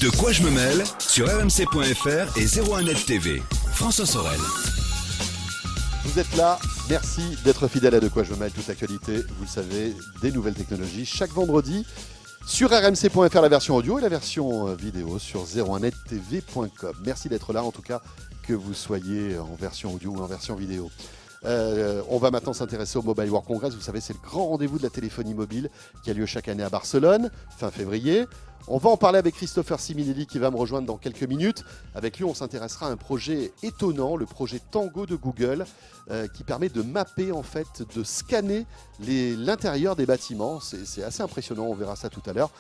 De quoi je me mêle sur rmc.fr et 01net TV. François Sorel. Vous êtes là, merci d'être fidèle à De quoi je me mêle, toute actualité, vous le savez, des nouvelles technologies, chaque vendredi sur rmc.fr la version audio et la version vidéo sur 01nettv.com. Merci d'être là, en tout cas, que vous soyez en version audio ou en version vidéo. On va maintenant s'intéresser au Mobile World Congress. Vous savez, c'est le grand rendez-vous de la téléphonie mobile qui a lieu chaque année à Barcelone, fin février. On va en parler avec Christopher Siminelli qui va me rejoindre dans quelques minutes. Avec lui, on s'intéressera à un projet étonnant, le projet Tango de Google, qui permet de mapper, en fait, de scanner l'intérieur des bâtiments. C'est assez impressionnant, on verra ça tout à l'heure.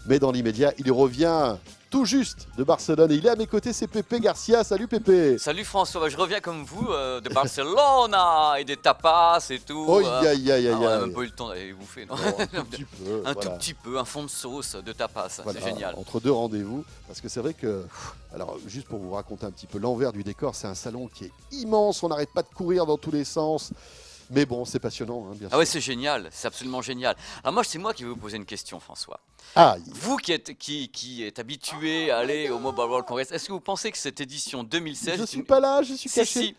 Mais dans l'immédiat, il revient tout juste de Barcelone et il est à mes côtés, c'est Pépé Garcia. Salut Pépé. Salut François, je reviens comme vous de Barcelone et des tapas et tout. Oh, aïe. On a même pas eu le temps d'aller bouffer, non? Oh, un tout petit peu. Tout petit peu, un fond de sauce de tapas, voilà, c'est génial. Entre deux rendez-vous, parce que c'est vrai que, alors juste pour vous raconter un petit peu l'envers du décor, c'est un salon qui est immense, on n'arrête pas de courir dans tous les sens. Mais bon, c'est passionnant, hein, bien sûr. Ah ouais, c'est génial, c'est absolument génial. Alors c'est moi qui vais vous poser une question, François. Ah, Vous qui êtes habitué à aller au Mobile World Congress, est-ce que vous pensez que cette édition 2016... je suis pas là, je suis caché. Si.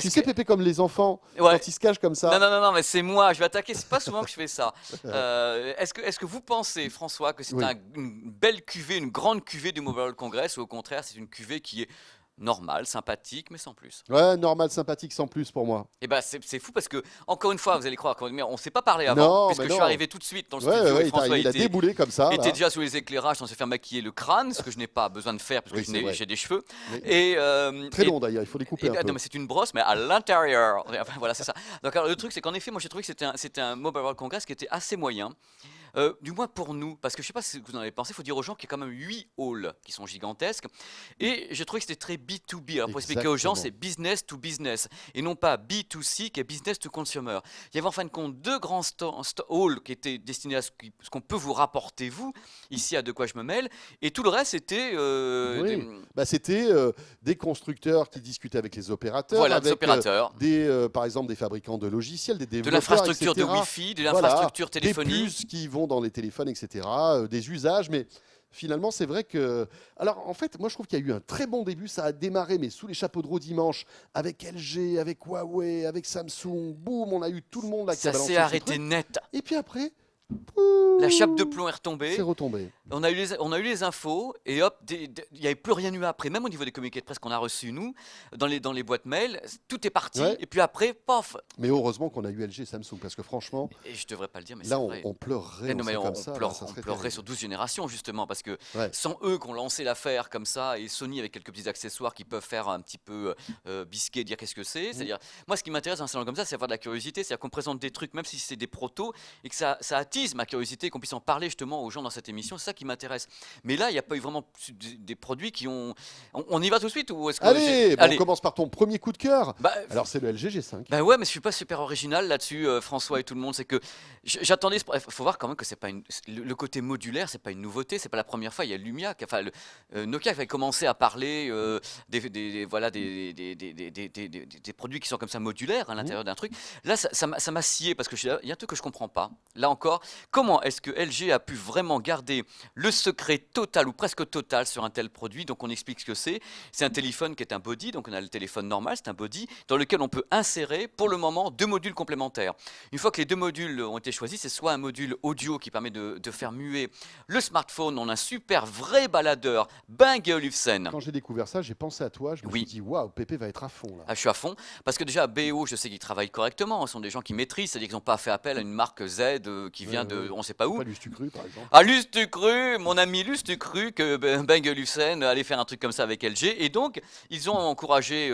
Tu sais, Pépé, comme les enfants, Ouais. quand ils se cachent comme ça. Non, mais c'est moi, je vais attaquer, c'est pas souvent que je fais ça. Est-ce que vous pensez, François, que c'est Oui. une belle cuvée, une grande cuvée du Mobile World Congress, ou au contraire, c'est une cuvée qui est normale, sympathique, mais sans plus? Ouais, normal, sympathique, sans plus pour moi. Et ben c'est fou parce que, encore une fois, vous allez croire, mais on s'est pas parlé avant, Non, puisque mais je suis non. arrivé tout de suite dans le Ouais, studio et il François a déboulé comme ça. était là. déjà sous les éclairages, on s'est fait maquiller le crâne, ce que je n'ai pas besoin de faire, parce que Oui, c'est vrai. j'ai des cheveux. Oui. Et, Très et- long d'ailleurs, il faut les couper un peu. non, mais c'est une brosse, mais à l'intérieur. Enfin, voilà, c'est ça. Donc, alors, le truc, c'est qu'en effet, moi, j'ai trouvé que c'était un Mobile World Congress qui était assez moyen. Du moins pour nous, parce que je sais pas si vous en avez pensé, il faut dire aux gens qu'il y a quand même 8 halls qui sont gigantesques. Et j'ai trouvé que c'était très B2B. Alors pour expliquer aux gens, Exactement. c'est business to business et non pas B2C qui est business to consumer. Il y avait en fin de compte deux grands halls qui étaient destinés à ce qu'on peut vous rapporter, vous, ici à De quoi je me mêle. Et tout le reste, c'était Oui. Bah, c'était des constructeurs qui discutaient avec les opérateurs, voilà, des avec opérateurs. par exemple des fabricants de logiciels, des De développeurs, l'infrastructure de etc. Wi-Fi, de Voilà, l'infrastructure des téléphonique. puces qui vont dans les téléphones, etc., des usages, mais finalement, c'est vrai que... Alors, en fait, moi, je trouve qu'il y a eu un très bon début, ça a démarré, mais sous les chapeaux de roue dimanche, avec LG, avec Huawei, avec Samsung, boum, on a eu tout le monde là qui a Ça balancé s'est ses arrêté trucs. net. Et puis après, La chape de plomb est retombée. c'est retombé. On a eu les infos et hop, il n'y avait plus rien eu après. Même au niveau des communiqués de presse qu'on a reçus, nous, dans les boîtes mail, tout est parti. Ouais. Et puis après, paf. Mais heureusement qu'on a eu LG et Samsung, parce que franchement, Et je devrais pas le dire, mais là, c'est vrai. on pleurerait. Eh non, mais comme on ça, là, pleure- ça on serait pleurerait terrible. sur 12 générations, justement, parce que Ouais. sans eux qui ont lancé l'affaire comme ça, et Sony avec quelques petits accessoires qui peuvent faire un petit peu bisquer, dire qu'est-ce que c'est. C'est-à-dire, moi, ce qui m'intéresse dans un salon comme ça, c'est avoir de la curiosité, c'est-à-dire qu'on présente des trucs, même si c'est des protos, et que ça attise ma curiosité, qu'on puisse en parler justement aux gens dans cette émission, c'est ça qui m'intéresse. Mais là, il n'y a pas eu vraiment des produits qui ont... On y va tout de suite ou est-ce que Allez, bon, Allez. on commence par ton premier coup de cœur. Bah, Alors, c'est le LG G5. bah ouais, mais je suis pas super original là-dessus, François et tout le monde. C'est que j'attendais. Faut voir quand même que c'est pas le côté modulaire, c'est pas une nouveauté. C'est pas la première fois. Il y a Lumia, Nokia qui avait commencé à parler des produits qui sont comme ça modulaires à l'intérieur d'un truc. Là, ça m'a scié parce que il y a un truc que je comprends pas. Là encore, comment est-ce que LG a pu vraiment garder le secret total ou presque total sur un tel produit? Donc on explique ce que c'est. C'est un téléphone qui est un body, donc on a le téléphone normal, c'est un body dans lequel on peut insérer pour le moment deux modules complémentaires. Une fois que les deux modules ont été choisis, c'est soit un module audio qui permet de faire muer le smartphone en un super vrai baladeur Bang & Olufsen. Quand j'ai découvert ça, j'ai pensé à toi. Je me Oui. suis dit, waouh, Pépé va être à fond là. Ah, je suis à fond, parce que déjà BO, je sais qu'ils travaillent correctement, ce sont des gens qui maîtrisent, c'est-à-dire qu'ils n'ont pas fait appel à une marque Z qui vient de on ne sait pas où. Pas du cru, par exemple. Ah, l'eus-tu cru, mon ami, l'eus-tu cru que Bang & Olufsen allait faire un truc comme ça avec LG? Et donc, ils ont encouragé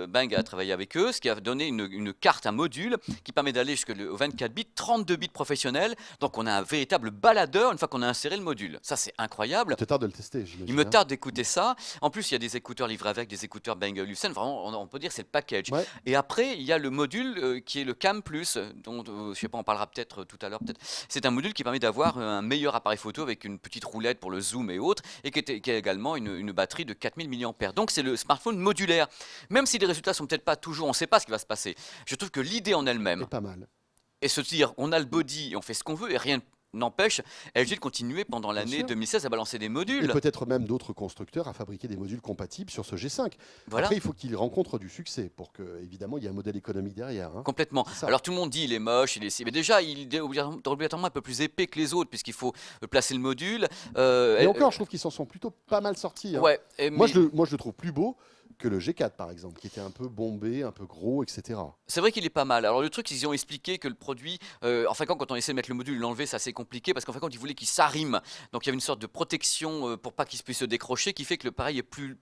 Bang à travailler avec eux, ce qui a donné une carte, un module qui permet d'aller jusqu'au 24 bits, 32 bits professionnels. Donc, on a un véritable baladeur une fois qu'on a inséré le module. Ça, c'est incroyable. Il te tarde de le tester, j'imagine. Il me hein. tarde d'écouter ça. En plus, il y a des écouteurs livrés avec, des écouteurs Bang & Olufsen. Vraiment, on peut dire que c'est le package. Ouais. Et après, il y a le module qui est le Cam Plus, dont je sais pas, on parlera peut-être tout à l'heure. C'est un module qui permet d'avoir un meilleur appareil photo avec une petite roulette pour le zoom et autres, et qui a également une batterie de 4000 mAh. Donc c'est le smartphone modulaire. Même si les résultats sont peut-être pas toujours, on ne sait pas ce qui va se passer. Je trouve que l'idée en elle-même, C'est pas mal. et se dire on a le body et on fait ce qu'on veut et rien n'empêche LG de continuer pendant Bien l'année sûr. 2016 à balancer des Et modules. peut-être même d'autres constructeurs à fabriquer des modules compatibles sur ce G5. Voilà. Après, il faut qu'il rencontre du succès pour que, évidemment, il y ait un modèle économique derrière. Hein. Complètement. C'est ça. Alors tout le monde dit il est moche, il est si. Mais déjà, il est obligatoirement un peu plus épais que les autres, puisqu'il faut placer le module. Et encore, je trouve qu'ils s'en sont plutôt pas mal sortis. Hein. Ouais. Moi, je le trouve plus beau que le G4, par exemple, qui était un peu bombé, un peu gros, etc. C'est vrai qu'il est pas mal. Alors le truc, c'est qu'ils ont expliqué que le produit, enfin quand on essaie de mettre le module et l'enlever, c'est assez compliqué parce qu'en fait quand ils voulaient qu'il s'arrime, donc il y avait une sorte de protection pour pas qu'il puisse se décrocher, qui fait que le pareil est plus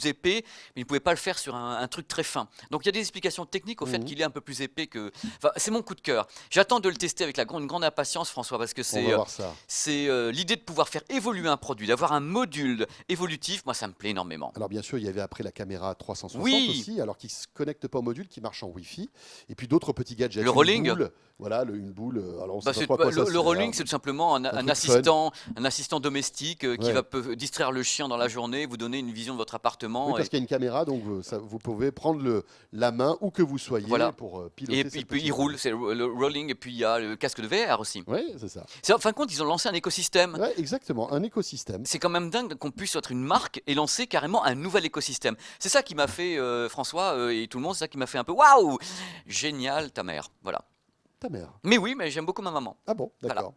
épais, mais ils ne pouvaient pas le faire sur un truc très fin. Donc il y a des explications techniques au fait Mhm. qu'il est un peu plus épais que. Enfin, c'est mon coup de cœur. J'attends de le tester avec une grande impatience, François, parce que On va voir ça. c'est l'idée de pouvoir faire évoluer un produit, d'avoir un module évolutif. Moi, ça me plaît énormément. Alors bien sûr, il y avait après la caméra 360 Oui. aussi, alors qui ne se connecte pas au module, qui marche en Wi-Fi. Et puis d'autres petits gadgets. Le une rolling. boule, voilà, une boule. Alors on Bah, sait c'est- pas trop à quoi ça le sert. rolling, c'est tout simplement un truc fun. assistant domestique qui Ouais. peut distraire le chien dans la journée, vous donner une vision de votre appartement. Oui, parce et qu'il y a une caméra, donc vous pouvez prendre la main où que vous soyez Voilà. pour piloter. et cette puis il petite roule, c'est le rolling, et puis il y a le casque de VR aussi. boule. Oui, c'est ça. En fin de compte, ils ont lancé un écosystème. Ouais, exactement, un écosystème. C'est quand même dingue qu'on puisse être une marque et lancer carrément un nouvel écosystème. C'est ça qui m'a fait, François et tout le monde, c'est ça qui m'a fait un peu waouh, génial ta mère. Voilà. Ta mère. Mais oui, mais j'aime beaucoup ma maman. Ah bon, d'accord.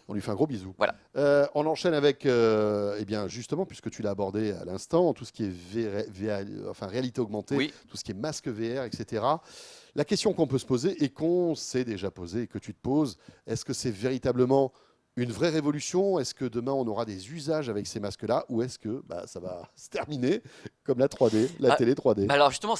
On lui fait un gros bisou. Voilà. On enchaîne avec, eh bien, justement, puisque tu l'as abordé à l'instant, tout ce qui est réalité augmentée, Oui. tout ce qui est masque VR, etc. La question qu'on peut se poser et qu'on s'est déjà posée et que tu te poses, est-ce que c'est véritablement une vraie révolution? Est-ce que demain on aura des usages avec ces masques-là ou est-ce que ça va se terminer comme la 3D, la Ah, télé 3D? Bah alors justement,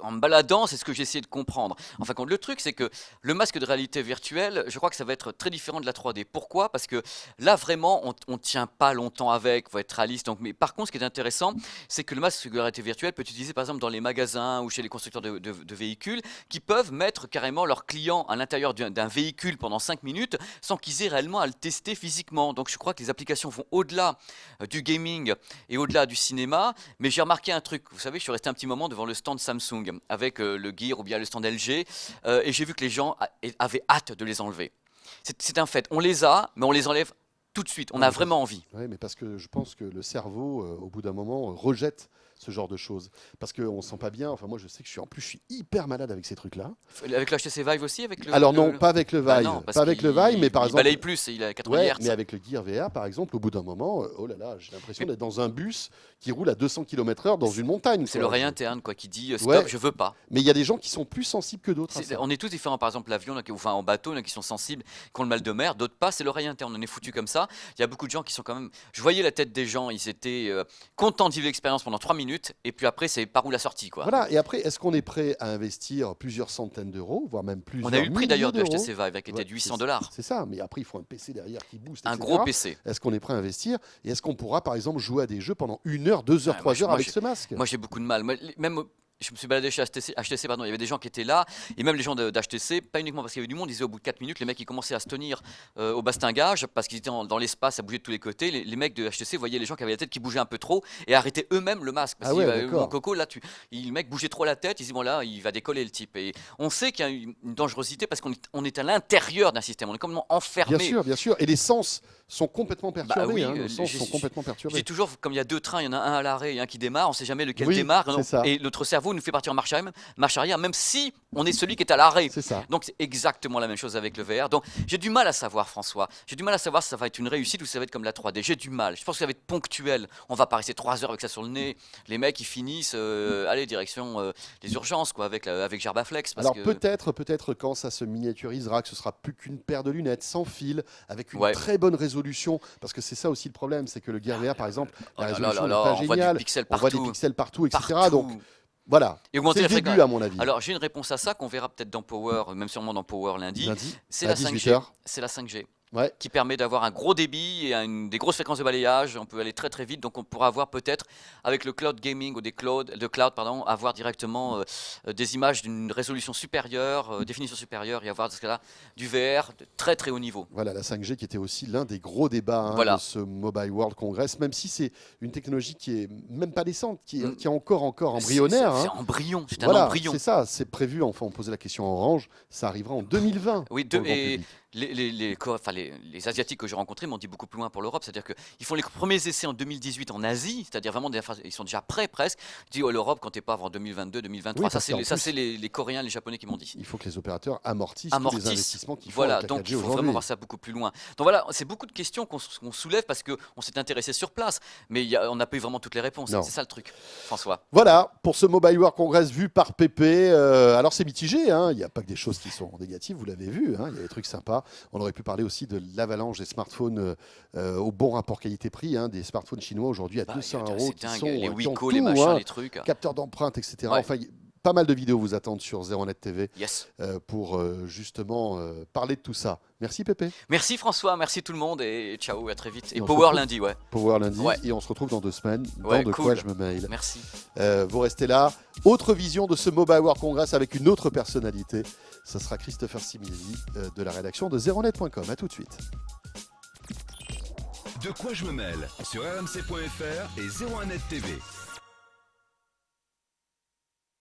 en me baladant, c'est ce que j'ai essayé de comprendre. Enfin, quand le truc, c'est que le masque de réalité virtuelle, je crois que ça va être très différent de la 3D. Pourquoi? Parce que là, vraiment, on tient pas longtemps avec, faut être réaliste. Donc, mais par contre, ce qui est intéressant, c'est que le masque de réalité virtuelle peut être utilisé par exemple dans les magasins ou chez les constructeurs de véhicules qui peuvent mettre carrément leurs clients à l'intérieur d'un véhicule pendant 5 minutes sans qu'ils aient réellement à le tester physiquement. Donc je crois que les applications vont au-delà du gaming et au-delà du cinéma. Mais j'ai remarqué un truc, vous savez, je suis resté un petit moment devant le stand Samsung avec le Gear ou bien le stand LG et j'ai vu que les gens avaient hâte de les enlever. C'est un fait, on les a, mais on les enlève tout de suite, on Ouais, a mais vraiment envie. Oui, mais parce que je pense que le cerveau, au bout d'un moment, rejette ce genre de choses. Parce qu'on ne se sent pas bien. Enfin, moi, je sais que je suis hyper malade avec ces trucs-là. Avec le HTC Vive aussi avec le, Alors le- non, pas avec le Vive. Bah non, parce pas avec le Vive, mais par il exemple... balaye plus, il a 80 Ouais, Hz. mais avec le Gear VR, par exemple, au bout d'un moment, oh là là, j'ai l'impression d'être dans un bus qui roule à 200 km/h dans une montagne. C'est quoi. l'oreille interne quoi, qui dit stop, Ouais. je veux pas. Mais il y a des gens qui sont plus sensibles que d'autres à ça. On est tous différents. Par exemple, l'avion, enfin en bateau, qui sont sensibles, qui ont le mal de mer, d'autres pas. C'est l'oreille interne. On est foutu comme ça. Il y a beaucoup de gens qui sont quand même. Je voyais la tête des gens. Ils étaient contents de vivre l'expérience pendant 3 minutes. Et puis après, c'est par où la sortie, quoi. Voilà, et après, est-ce qu'on est prêt à investir plusieurs centaines d'euros, voire même plusieurs On a eu le prix d'ailleurs de milliers HTC d'euros Vive, qui était de Ouais, 800 $. C'est ça, mais après, il faut un PC derrière qui booste, Un etc. gros PC. Est-ce qu'on est prêt à investir? Et est-ce qu'on pourra, par exemple, jouer à des jeux pendant 1 heure, 2 heures, Ouais, 3 heures moi, avec ce masque? Moi, j'ai beaucoup de mal. Même. Je me suis baladé chez HTC, pardon, il y avait des gens qui étaient là, et même les gens d'HTC, pas uniquement parce qu'il y avait du monde, ils disaient au bout de 4 minutes, les mecs ils commençaient à se tenir au bastingage parce qu'ils étaient dans l'espace, à bouger de tous les côtés. Les mecs de HTC voyaient les gens qui avaient la tête qui bougeait un peu trop et arrêtaient eux-mêmes le masque. Parce Ah ouais, que d'accord. mon coco, là, le mec bougeait trop la tête, ils disaient bon là, il va décoller le type. Et on sait qu'il y a une dangerosité parce qu'on est à l'intérieur d'un système, on est complètement enfermé. Bien sûr. Et les sens sont complètement perturbés. oui, Nos sens j'ai- sont complètement Je perturbés. dis toujours, comme il y a 2 trains, il y en a un à l'arrêt et un qui démarre, on ne sait jamais lequel Oui, démarre. c'est ça. Et notre cerveau nous fait partir en marche arrière, même si on est celui qui est à l'arrêt. C'est ça. Donc c'est exactement la même chose avec le VR. Donc j'ai du mal à savoir, François. J'ai du mal à savoir si ça va être une réussite ou si ça va être comme la 3D. J'ai du mal. Je pense que ça va être ponctuel. On va pas rester 3 heures avec ça sur le nez. Les mecs, ils finissent, allez, direction les urgences, quoi, avec Gerbaflex. Parce Alors que... peut-être quand ça se miniaturisera, que ce sera plus qu'une paire de lunettes sans fil, avec une Ouais. très bonne résolution, parce que c'est ça aussi le problème, c'est que le Gear VR, par exemple, Oh la là là résolution là n'est là, pas on voit géniale, du pixel on voit partout. des pixels partout, etc. Partout. Donc voilà, Et augmenter c'est la le début fréquence. à mon avis. Alors j'ai une réponse à ça qu'on verra peut-être dans Power, même sûrement dans Power lundi. Lundi, C'est à la 18 5G. heures. C'est la 5G. Ouais. Qui permet d'avoir un gros débit et des grosses fréquences de balayage. On peut aller très très vite, donc on pourra avoir peut-être avec le cloud gaming ou de cloud, pardon, avoir directement des images d'une résolution supérieure, définition supérieure, et avoir dans ce cas-là du VR de très très haut niveau. Voilà, la 5G qui était aussi l'un des gros débats Voilà. de ce Mobile World Congress, même si c'est une technologie qui est même pas naissante, qui est encore embryonnaire. C'est hein. embryon, c'est un Voilà, embryon. c'est ça, c'est prévu, enfin on posait la question à Orange, ça arrivera en 2020. Oui, pour le grand et public. les Asiatiques que j'ai rencontrés m'ont dit beaucoup plus loin pour l'Europe. C'est-à-dire qu'ils font les premiers essais en 2018 en Asie, c'est-à-dire vraiment, ils sont déjà prêts presque. Je dis, l'Europe, quand t'es pas avant 2022, 2023, Oui, ça parce qu'en c'est les Coréens, les Japonais qui m'ont dit. Il faut que les opérateurs amortissent tous les investissements qu'ils font Voilà, avec la donc 4G il faut vraiment aujourd'hui. voir ça beaucoup plus loin. Donc voilà, c'est beaucoup de questions qu'on soulève parce qu'on s'est intéressé sur place, mais on n'a pas eu vraiment toutes les réponses. Non. C'est ça le truc, François. Voilà, pour ce Mobile World Congress vu par Pépé. Alors c'est mitigé, hein. Il n'y a pas que des choses qui sont négatives, vous l'avez vu, hein. Il y a des trucs sympas. On aurait pu parler aussi de l'avalanche des smartphones au bon rapport qualité-prix, hein, des smartphones chinois aujourd'hui à 200 € C'est qui dingue, sont les qui ont Wiko, tout, les machins, hein, les trucs. capteurs d'empreinte, etc. Ouais. Enfin, pas mal de vidéos vous attendent sur 01net TV Yes. pour justement parler de tout ça. Merci Pépé. Merci François, merci tout le monde et ciao, à très vite. Et Et on se Power retrouve- lundi, ouais. Power lundi Ouais. et on se retrouve dans 2 semaines dans Ouais, De cool. quoi je me mail. Merci. Vous restez là. Autre vision de ce Mobile World Congress avec une autre personnalité. Ce sera Christopher Similly de la rédaction de zeronet.com. A tout de suite. De quoi je me mêle sur rmc.fr et 01net TV.